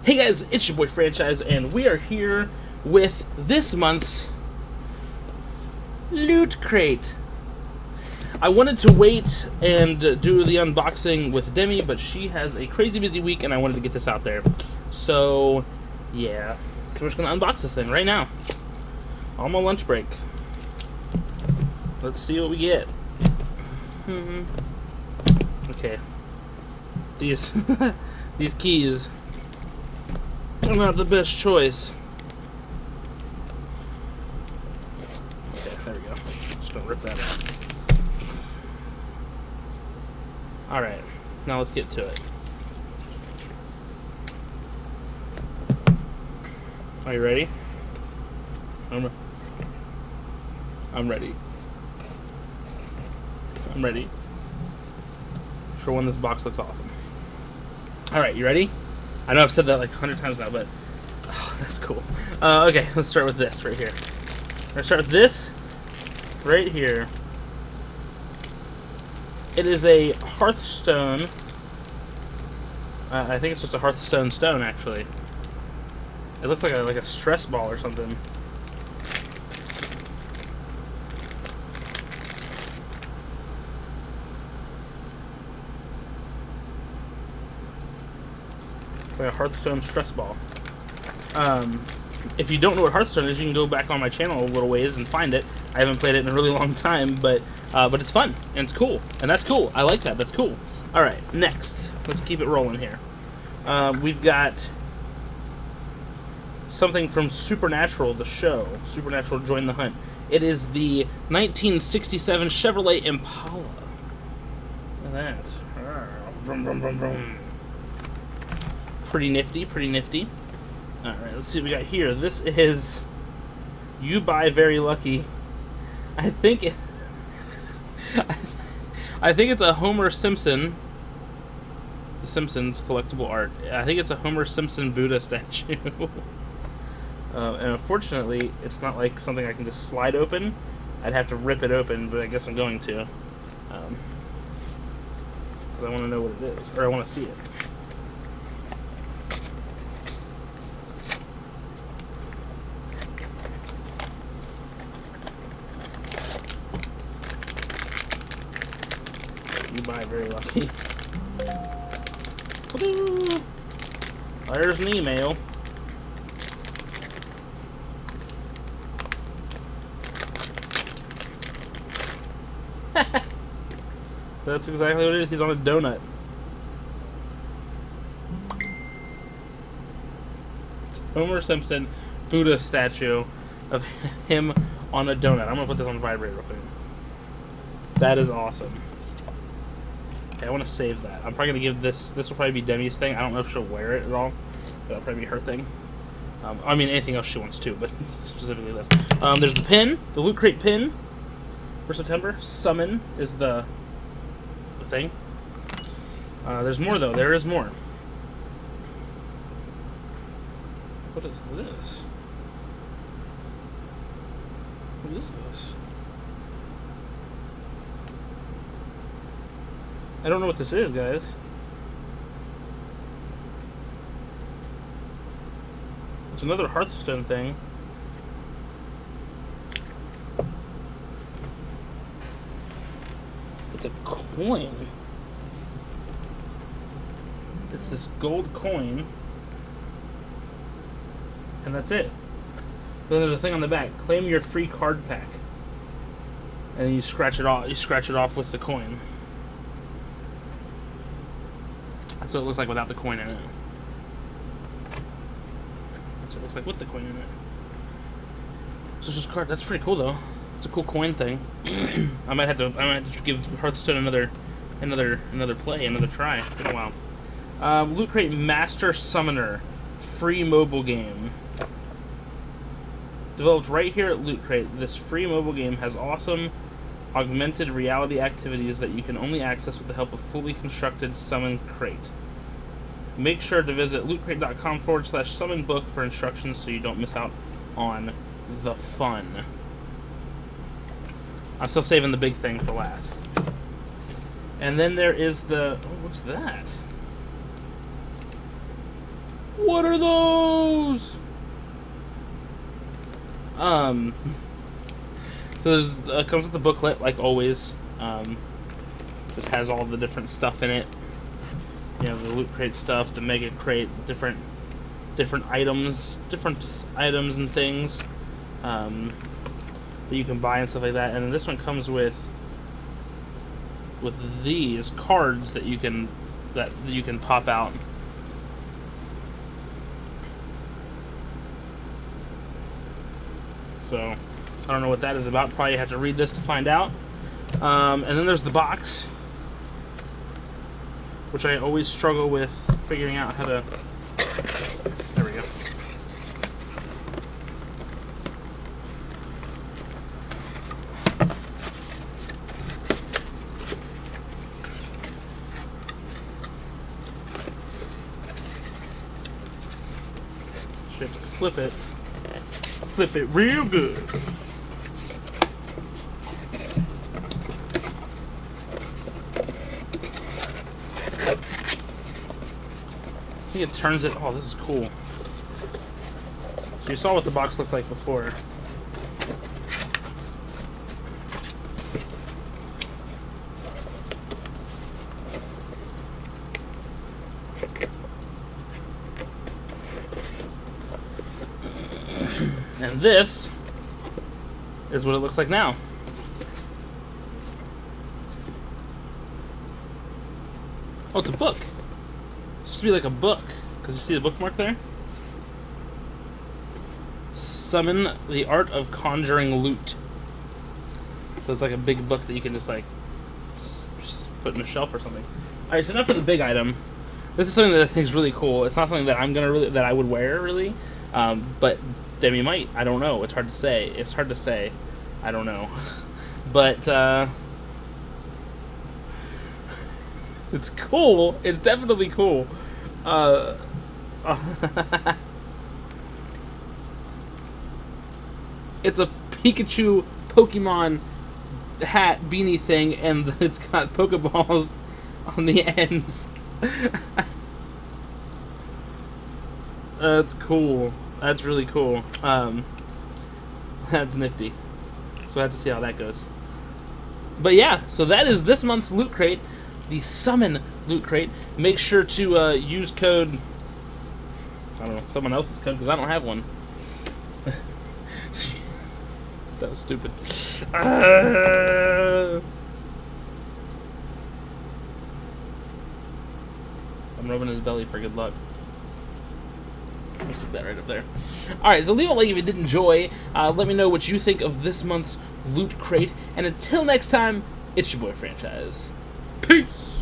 Hey guys, it's your boy Franchise, and we are here with this month's Loot Crate. I wanted to wait and do the unboxing with Demi, but she has a crazy busy week, and I wanted to get this out there. So, yeah. So we're just going to unbox this thing right now. On my lunch break. Let's see what we get. Okay. These these keys are not the best choice. Okay, there we go. Just gonna rip that out. Alright, now let's get to it. Are you ready? I'm ready. I'm ready. For when this box looks awesome. Alright, you ready? I know I've said that like 100 times now, but oh, that's cool. Okay, let's start with this right here. I'm gonna start with this right here. It is a Hearthstone. I think it's just a Hearthstone stone, actually. It looks like a stress ball or something. It's like a Hearthstone stress ball. If you don't know what Hearthstone is, you can go back on my channel a little ways and find it. I haven't played it in a really long time, but it's fun and it's cool, and that's cool. I like that. That's cool. All right, next, let's keep it rolling here. We've got something from Supernatural, the show. Supernatural: Join the Hunt. It is the 1967 Chevrolet Impala. Look at that. Vroom, vroom, vroom, vroom. Pretty nifty, pretty nifty. Alright, let's see what we got here. This is You Buy Very Lucky. I think it's a Homer Simpson, The Simpsons collectible art. I think it's a Homer Simpson Buddha statue. And unfortunately, it's not like something I can just slide open. I'd have to rip it open, but I guess I'm going to. Because I want to know what it is, or I want to see it. You Buy Very Lucky. There's an email. That's exactly what it is. He's on a donut. It's Homer Simpson Buddha statue of him on a donut. I'm gonna put this on vibrate real quick. That is awesome. Okay, I want to save that. I'm probably gonna give this. This will probably be Demi's thing. I don't know if she'll wear it at all. That'll probably be her thing. I mean, anything else she wants to, but specifically this. There's the pin, the Loot Crate pin for September. Summon is the thing. There's more though. There is more. What is this? What is this? I don't know what this is, guys. It's another Hearthstone thing. It's a coin. It's this gold coin. And that's it. Then there's a thing on the back. Claim your free card pack. And then you scratch it off. You scratch it off with the coin. That's what it looks like without the coin in it. That's what it looks like with the coin in it. So it's just a card. That's pretty cool though. It's a cool coin thing. I might have to give Hearthstone another play, another try. It's been a while. Loot Crate Master Summoner, free mobile game. Developed right here at Loot Crate, this free mobile game has awesome augmented reality activities that you can only access with the help of fully constructed Summon Crate. Make sure to visit lootcrate.com/summon book for instructions so you don't miss out on the fun. I'm still saving the big thing for last. And then there is the... oh, what's that? What are those? So there's comes with the booklet like always. Just has all the different stuff in it. You know, the Loot Crate stuff, the Mega Crate, different items and things that you can buy and stuff like that. And then this one comes with these cards that you can pop out. So I don't know what that is about. Probably have to read this to find out. And then there's the box, which I always struggle with figuring out how to... There we go. Should have to flip it. Flip it real good. I think it turns it. Oh, this is cool. So you saw what the box looked like before. And this is what it looks like now. Oh, it's a book. It's supposed to be like a book, because you see the bookmark there? Summon the Art of Conjuring Loot. So it's like a big book that you can just like just put in a shelf or something. Alright, so enough for the big item. This is something that I think is really cool. It's not something that I would wear really, but Demi might. I don't know. It's hard to say. It's hard to say. I don't know. But it's cool. It's definitely cool. It's a Pikachu Pokemon hat beanie thing, and it's got Pokeballs on the ends. That's cool. That's really cool. That's nifty. So I have to see how that goes. But yeah, so that is this month's Loot Crate, the Summon Loot Crate. Make sure to use code, I don't know, someone else's code, because I don't have one. That was stupid. I'm rubbing his belly for good luck. I'll stick that right up there. Alright, so leave a like if you did enjoy. Let me know what you think of this month's Loot Crate. And until next time, it's your boy Franchise. Peace!